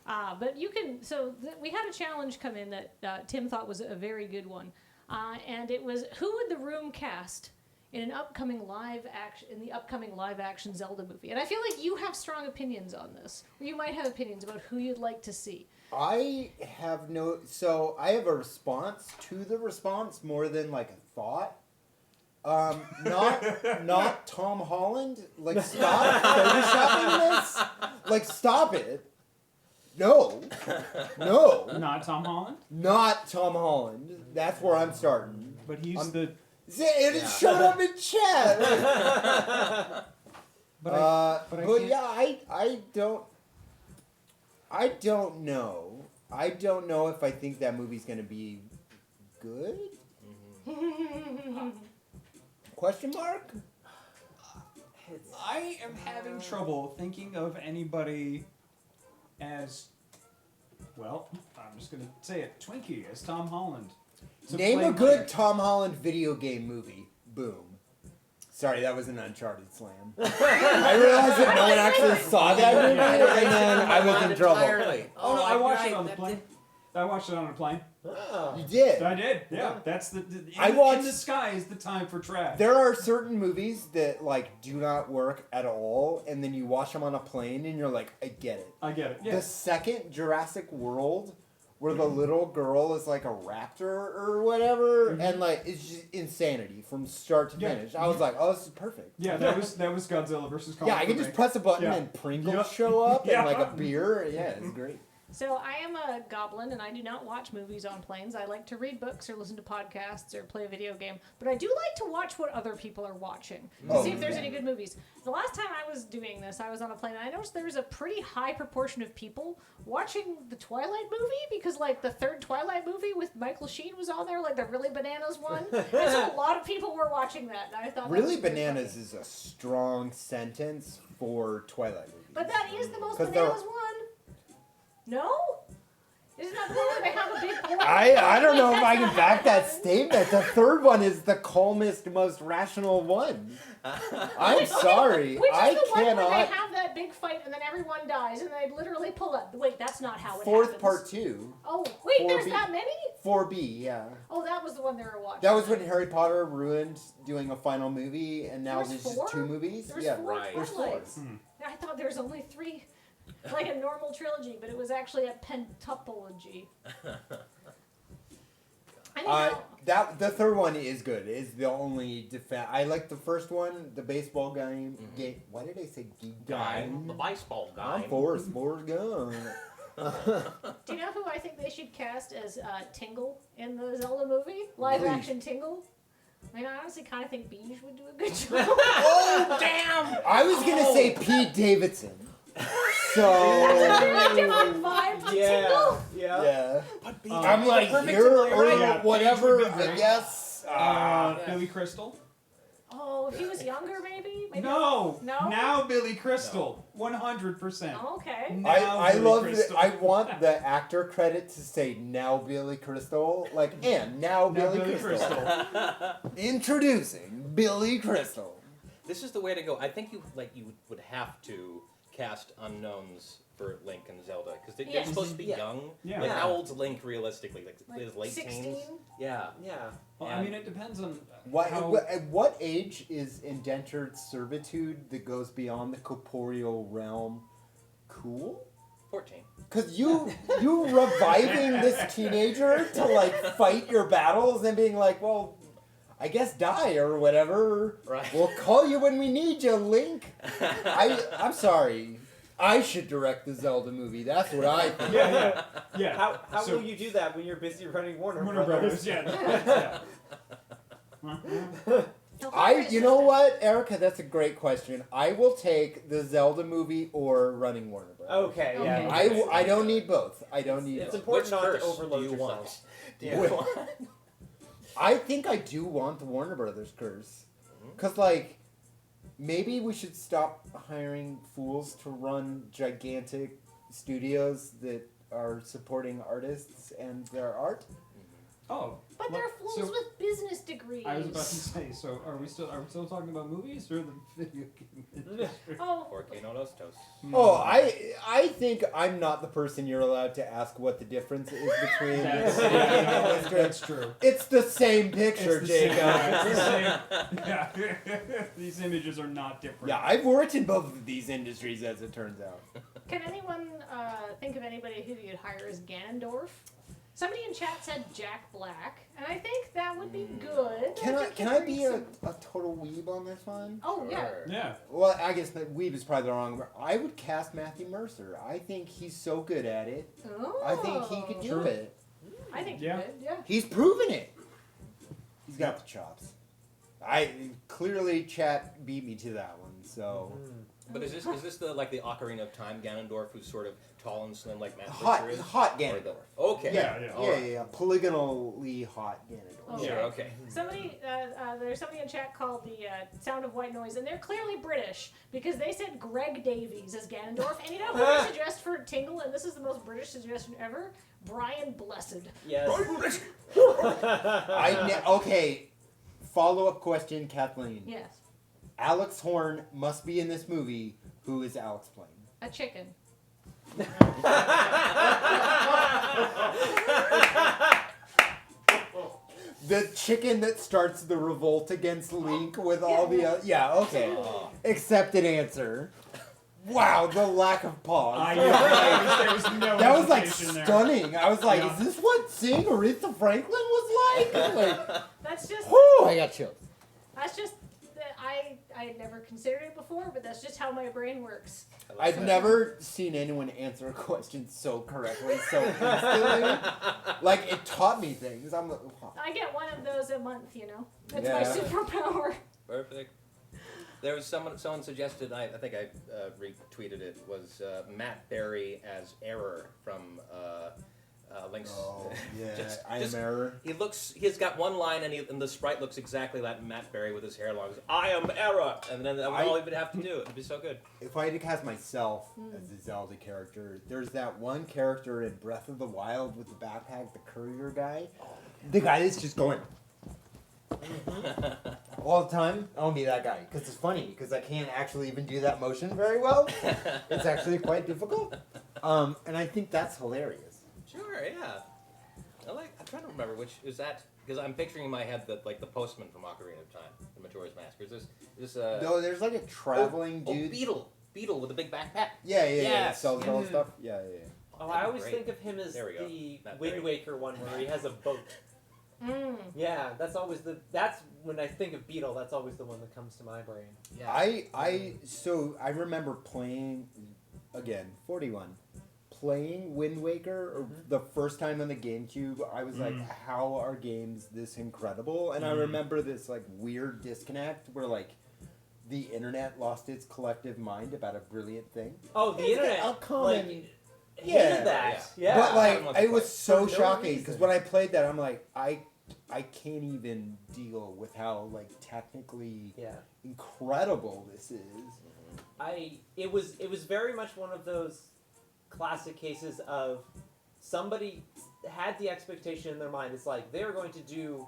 But you can. We had a challenge come in that Tim thought was a very good one, and it was who would the room cast in the upcoming live action Zelda movie? And I feel like you have strong opinions on this. Or you might have opinions about who you'd like to see. I have a response to the response more than like a thought. Not Tom Holland. Like, stop photoshopping this. Like, stop it. No. Not Tom Holland? Not Tom Holland. That's where I'm starting. But he's It showed up in chat. I don't know. I don't know if I think that movie's gonna be good. Question mark? I am having trouble thinking of anybody as, well, I'm just going to say it, Twinkie as Tom Holland. Name a good Tom Holland video game movie. Boom. Sorry, that was an Uncharted slam. I realized that no one actually saw that movie, and then I was in trouble. Oh, no, I watched it on the plane. I watched it on a plane. Oh. You did? I did, yeah. That's in the sky is the time for trash. There are certain movies that, like, do not work at all, and then you watch them on a plane, and you're like, I get it. Yeah. The second Jurassic World, where the little girl is, like, a raptor or whatever, and, like, it's just insanity from start to finish. I was like, oh, this is perfect. Yeah, that was Godzilla versus Kong. Yeah, I can just press a button and Pringles show up, and, like, a beer. Yeah, it's great. So I am a goblin, and I do not watch movies on planes. I like to read books or listen to podcasts or play a video game. But I do like to watch what other people are watching to see if there's any good movies. The last time I was doing this, I was on a plane, and I noticed there was a pretty high proportion of people watching the Twilight movie because, like, the third Twilight movie with Michael Sheen was on there, like the Really Bananas one. And so a lot of people were watching that, and I thought Really Bananas is a strong sentence for Twilight movies. But that is the most bananas one. No? Isn't that the one where they have a big point? I don't know if I can back that statement. The third one is the calmest, most rational one. I'm sorry. Which is I the cannot. one where they have that big fight and then everyone dies and they literally pull up. Wait, that's not how it Fourth happens. part 2. Oh, wait, 4B. there's that many? 4B, yeah. Oh, that was the one they were watching. That was when Harry Potter ruined doing a final movie, and now there's just 2 movies. There's yeah, 4 right. There's 4. I thought there was only 3. Like a normal trilogy, but it was actually a pentupology. The third one is good. It's the only defense. I like the first one, the baseball game. Why did I say game? The baseball guy. I'm Forrest Gump. Do you know who I think they should cast as Tingle in the Zelda movie? Live action Tingle? I mean, I honestly kind of think Beige would do a good job. Oh, damn! I was going to say Pete Davidson. So that's a very different vibe to Tingle. Yeah. I'm like here or whatever. I guess. Billy Crystal. Oh, if he was younger, maybe. No. Now Billy Crystal, 100%. Okay. I love that. I want the actor credit to say now Billy Crystal, like and now Billy Crystal. Introducing Billy Crystal. This is the way to go. I think you would have to cast unknowns for Link and Zelda because they're supposed to be young. Yeah. Like, how old's Link realistically? Like his late 16? teens. Yeah. Well, I mean, it depends on at what age is indentured servitude that goes beyond the corporeal realm cool? 14. Because you reviving this teenager to like fight your battles and being like, well, I guess die or whatever. Right. We'll call you when we need you, Link. I'm sorry. I should direct the Zelda movie. That's what I think. Yeah. How will you do that when you're busy running Warner Brothers? Yeah. You know what, Erica? That's a great question. I will take the Zelda movie or running Warner Brothers. Okay, yeah. I don't need both. I don't need It's both. important not to curse overload do you yourself. want? Do you want? I think I do want the Warner Brothers curse. Because, like, maybe we should stop hiring fools to run gigantic studios that are supporting artists and their art. Oh. But well, they're fools so with business degrees. I was about to say. So are we still talking about movies or the video game industry? Oh, 4K no los tos. Oh, I think I'm not the person you're allowed to ask what the difference is between That's, the video game industry. that's true. It's the same picture, It's the same- Jacob. it's the same- yeah. These images are not different. Yeah, I've worked in both of these industries, as it turns out. can anyone think of anybody who you'd hire as Ganondorf? Somebody in chat said Jack Black, and I think that would be good. Can think I he'd be bring a total weeb on this one? Oh yeah. Sure. Yeah. Well, I guess that weeb is probably the wrong word. I would cast Matthew Mercer. I think he's so good at it. Oh. I think he could do it. I think Yeah. he could. Yeah. He's proven it. He's got the chops. Clearly chat beat me to that one. So But is this the Ocarina of Time Ganondorf, who's sort of tall and slim like Matt hot Fisher is? hot Or the- Ganondorf. Okay. Yeah. Polygonally hot Ganondorf. Okay. Sure. Okay. Somebody, there's somebody in chat called the Sound of White Noise, and they're clearly British because they said Greg Davies as Ganondorf. And you know who I suggest for Tingle, and this is the most British suggestion ever? Brian Blessed. Yes. Okay. Follow-up question, Kathleen. Yes. Alex Horn must be in this movie. Who is Alex playing? A chicken. The chicken that starts the revolt against Link with all the yeah, okay. Accepted answer. Wow, the lack of pause. There was no That was like hesitation there. stunning. I was like, Yeah. is this what seeing Aretha Franklin was like? That's just. Whew, I got chills. That's just. I had never considered it before, but that's just how my brain works. I've never seen anyone answer a question so correctly, so instantly. Like, it taught me things. I'm like, wow. I get one of those a month, you know. That's Yeah. my superpower. Perfect. There was someone suggested, I think I retweeted it, was Matt Berry as Error from Link's. Oh, yeah. Just- I just- am Error. He's got one line and the sprite looks exactly like Matt Berry with his hair long. He's, I am Error! And then that was all he would have to do. It'd be so good. If I had to cast myself as a Zelda character, there's that one character in Breath of the Wild with the backpack, the courier guy. The guy that's just going all the time. I want to be that guy because it's funny because I can't actually even do that motion very well. It's actually quite difficult. And I think that's hilarious. Sure, yeah. I'm trying to remember which is that because I'm picturing in my head the postman from Ocarina of Time, the Majora's Mask. Is this No, there's like a traveling dude. Beetle with a big backpack. Yeah, Yes. sells all stuff. Yeah. Oh, I always Great. think of him as There we go. the Not Wind very. Waker one where he has a boat. Yeah, that's when I think of Beetle, that's always the one that comes to my brain. Yeah. I remember playing again 41. Playing Wind Waker or the first time on the GameCube, I was like, how are games this incredible? And I remember this like weird disconnect where like the internet lost its collective mind about a brilliant thing. Oh, the It's internet. a common- Like, Yeah. hated that. Yeah. But like everyone's it was like, so for no shocking because reason. when I played that, I'm like, I can't even deal with how like technically Yeah. incredible this is. It was very much one of those classic cases of somebody had the expectation in their mind. It's like they're going to do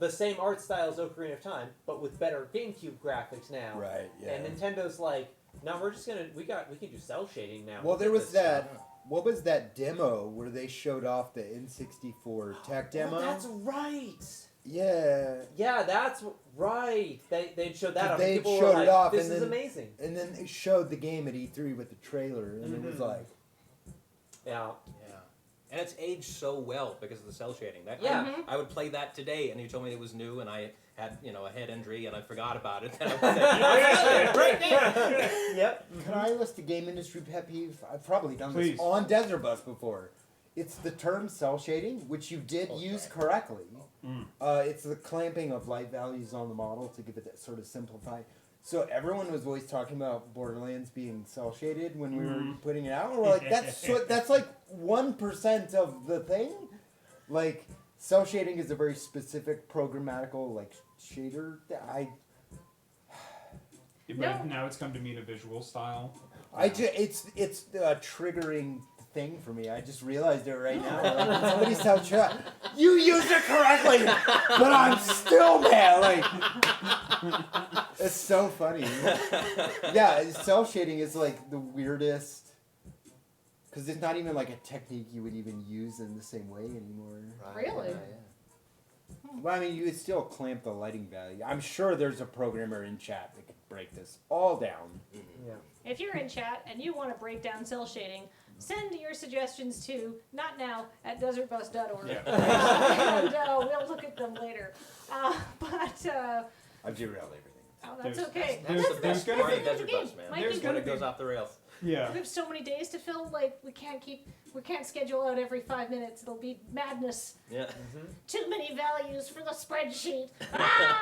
the same art style as Ocarina of Time, but with better GameCube graphics now. Right. Yeah. And Nintendo's like, no, we're just gonna we can do cell shading now. Well, there Look was at this that. stuff." What was that demo where they showed off the N64 tech demo? Oh, that's right. Yeah. Yeah, that's right. They showed that off. They and people showed were it like, off, this and is then- amazing. And then they showed the game at E3 with the trailer, and it was Mhm. like, Yeah. Yeah. And it's aged so well because of the cell shading. Yeah. I would play that today, and you told me it was new, and I had a head injury, and I forgot about it. And I was like, right there. Yep. can I list a game industry pet peeve? I've probably done Please. this on Desert Bus before. It's the term cell shading, which you did use correctly. It's the clamping of light values on the model to give it that sort of simplified. So everyone was always talking about Borderlands being cell shaded when we were putting it out. And we're like, that's like 1% of the thing. Like cell shading is a very specific programmatical like shader. But now it's come to mean a visual style. It's triggering thing for me. I just realized it right now. Like, somebody said, you used it correctly, but I'm still mad. Like, it's so funny. Yeah, cell shading is like the weirdest, because it's not even like a technique you would even use in the same way anymore. Really? Well, I mean, you would still clamp the lighting value. I'm sure there's a programmer in chat that could break this all down. Yeah. If you're in chat and you want to break down cell shading, send your suggestions to notnow@desertbus.org. Yeah. And we'll look at them later. But I've derailed everything. oh, that's There's- okay. there's- That's there's the gonna best be- thing in the Desert game. Bus, man. Mikey, There's When gonna it goes off the rails. Yeah. we have so many days to film. Like we can't schedule out every 5 minutes. It'll be madness. Yeah. Too many values for the spreadsheet. Ah!